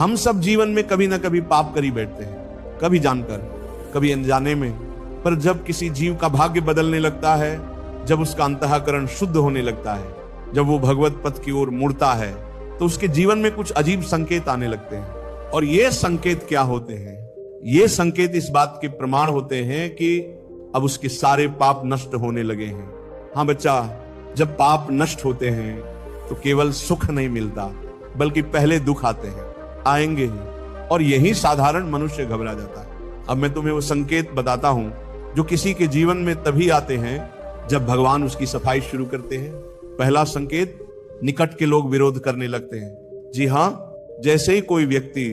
हम सब जीवन में कभी ना कभी पाप करी बैठते हैं, कभी जानकर कभी अनजाने में। पर जब किसी जीव का भाग्य बदलने लगता है, जब उसका अंतःकरण शुद्ध होने लगता है, जब वो भगवत पथ की ओर मुड़ता है, तो उसके जीवन में कुछ अजीब संकेत आने लगते हैं। और ये संकेत क्या होते हैं? ये संकेत इस बात के प्रमाण होते हैं कि अब उसके सारे पाप नष्ट होने लगे हैं। हाँ बच्चा, जब पाप नष्ट होते हैं तो केवल सुख नहीं मिलता, बल्कि पहले दुख आते हैं, आएंगे ही। और यही साधारण मनुष्य घबरा जाता है। अब मैं तुम्हें वो संकेत बताता हूं जो किसी के जीवन में तभी आते हैं जब भगवान उसकी सफाई शुरू करते हैं। पहला संकेत, निकट के लोग विरोध करने लगते हैं। जी हाँ, जैसे ही कोई व्यक्ति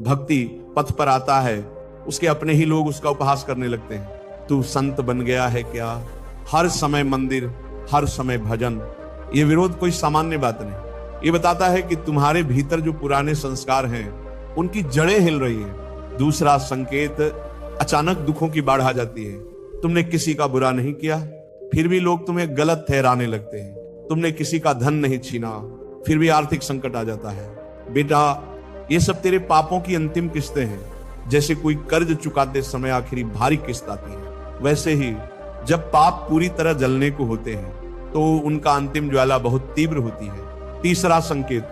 भक्ति पथ पर आता है, उसके अपने ही लोग उसका उपहास करने लगते हैं। तू संत बन गया है क्या? हर समय मंदिर, हर समय भजन। ये विरोध कोई सामान्य बात नहीं। ये बताता है कि तुम्हारे भीतर जो पुराने संस्कार हैं, उनकी जड़ें हिल रही हैं। दूसरा संकेत, अचानक दुखों की बाढ़ आ जाती है। तुमने किसी का बुरा नहीं किया, फिर भी लोग तुम्हें गलत ठहराने लगते हैं। तुमने किसी का धन नहीं छीना, फिर भी आर्थिक संकट आ जाता है। बेटा, ये सब तेरे पापों की अंतिम किस्तें हैं। जैसे कोई कर्ज चुकाते समय आखिरी भारी किस्त आती है, वैसे ही जब पाप पूरी तरह जलने को होते हैं तो उनका अंतिम ज्वाला बहुत तीव्र होती है। तीसरा संकेत,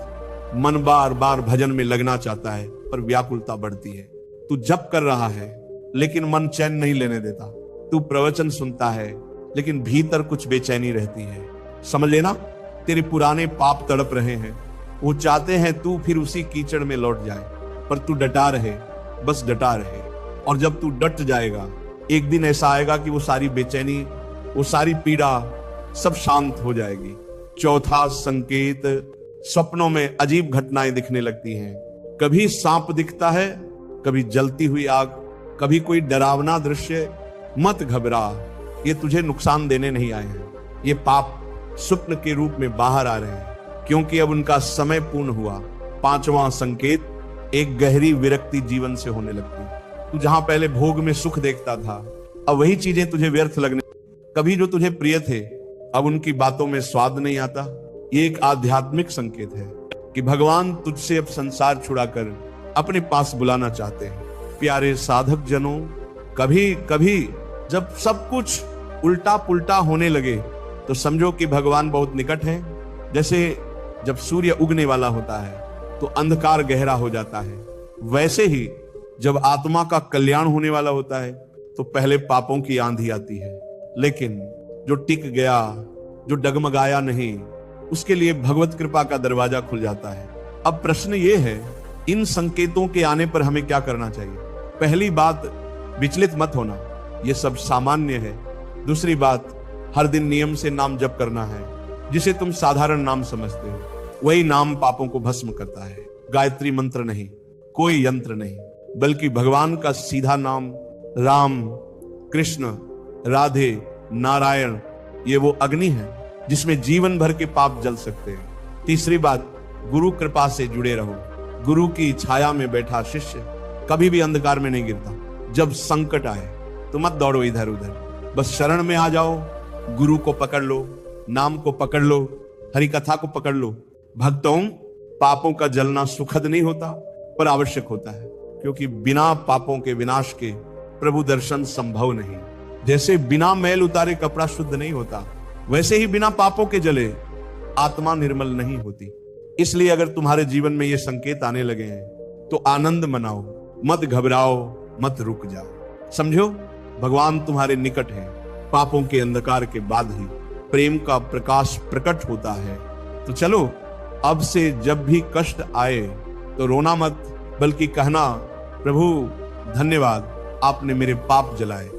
मन बार बार भजन में लगना चाहता है पर व्याकुलता बढ़ती है। तू जप कर रहा है लेकिन मन चैन नहीं लेने देता। तू प्रवचन सुनता है लेकिन भीतर कुछ बेचैनी रहती है। समझ लेना, तेरे पुराने पाप तड़प रहे हैं। वो चाहते हैं तू फिर उसी कीचड़ में लौट जाए, पर तू डटा रहे, बस डटा रहे। और जब तू डट जाएगा, एक दिन ऐसा आएगा कि वो सारी बेचैनी, वो सारी पीड़ा सब शांत हो जाएगी। चौथा संकेत, सपनों में अजीब घटनाएं दिखने लगती हैं। कभी सांप दिखता है, कभी जलती हुई आग, कभी कोई डरावना दृश्य। मत घबरा, ये तुझे नुकसान देने नहीं आए हैं। ये पाप स्वप्न के रूप में बाहर आ रहे हैं, क्योंकि अब उनका समय पूर्ण हुआ। पांचवा संकेत, एक गहरी विरक्ति जीवन से होने लगती। तू जहां पहले भोग में सुख देखता था, अब वही चीजें तुझे व्यर्थ लगने। कभी जो तुझे प्रिय थे, अब उनकी बातों में स्वाद नहीं आता। ये एक आध्यात्मिक संकेत है कि भगवान तुझसे अब संसार छुड़ाकर अपने पास बुलाना चाहते हैं। प्यारे साधक जनों, कभी कभी जब सब कुछ उल्टा पुल्टा होने लगे तो समझो कि भगवान बहुत निकट है। जैसे जब सूर्य उगने वाला होता है तो अंधकार गहरा हो जाता है, वैसे ही जब आत्मा का कल्याण होने वाला होता है तो पहले पापों की आंधी आती है, लेकिन जो टिक गया, जो डगमगाया नहीं, उसके लिए भगवत कृपा का दरवाजा खुल जाता है। अब प्रश्न ये है, इन संकेतों के आने पर हमें क्या करना चाहिए? पहली बात, विचलित मत होना, ये सब सामान्य है। दूसरी बात, हर दिन नियम से नाम जप करना है। जिसे तुम साधारण नाम समझते हो, वही नाम पापों को भस्म करता है। गायत्री मंत्र नहीं, कोई यंत्र नहीं, बल्कि भगवान का सीधा नाम, राम, कृष्ण, राधे, नारायण। ये वो अग्नि है जिसमें जीवन भर के पाप जल सकते हैं। तीसरी बात, गुरु कृपा से जुड़े रहो। गुरु की छाया में बैठा शिष्य कभी भी अंधकार में नहीं गिरता। जब संकट आए तो मत दौड़ो इधर उधर, बस शरण में आ जाओ। गुरु को पकड़ लो, नाम को पकड़ लो, हरि कथा को पकड़ लो। भक्तों, पापों का जलना सुखद नहीं होता, पर आवश्यक होता है, क्योंकि बिना पापों के विनाश के प्रभु दर्शन संभव नहीं। जैसे बिना मैल उतारे कपड़ा शुद्ध नहीं होता, वैसे ही बिना पापों के जले आत्मा निर्मल नहीं होती। इसलिए अगर तुम्हारे जीवन में ये संकेत आने लगे हैं तो आनंद मनाओ, मत घबराओ, मत रुक जाओ। समझो, भगवान तुम्हारे निकट है। पापों के अंधकार के बाद ही प्रेम का प्रकाश प्रकट होता है। तो चलो, अब से जब भी कष्ट आए तो रोना मत, बल्कि कहना, प्रभु धन्यवाद, आपने मेरे पाप जलाए।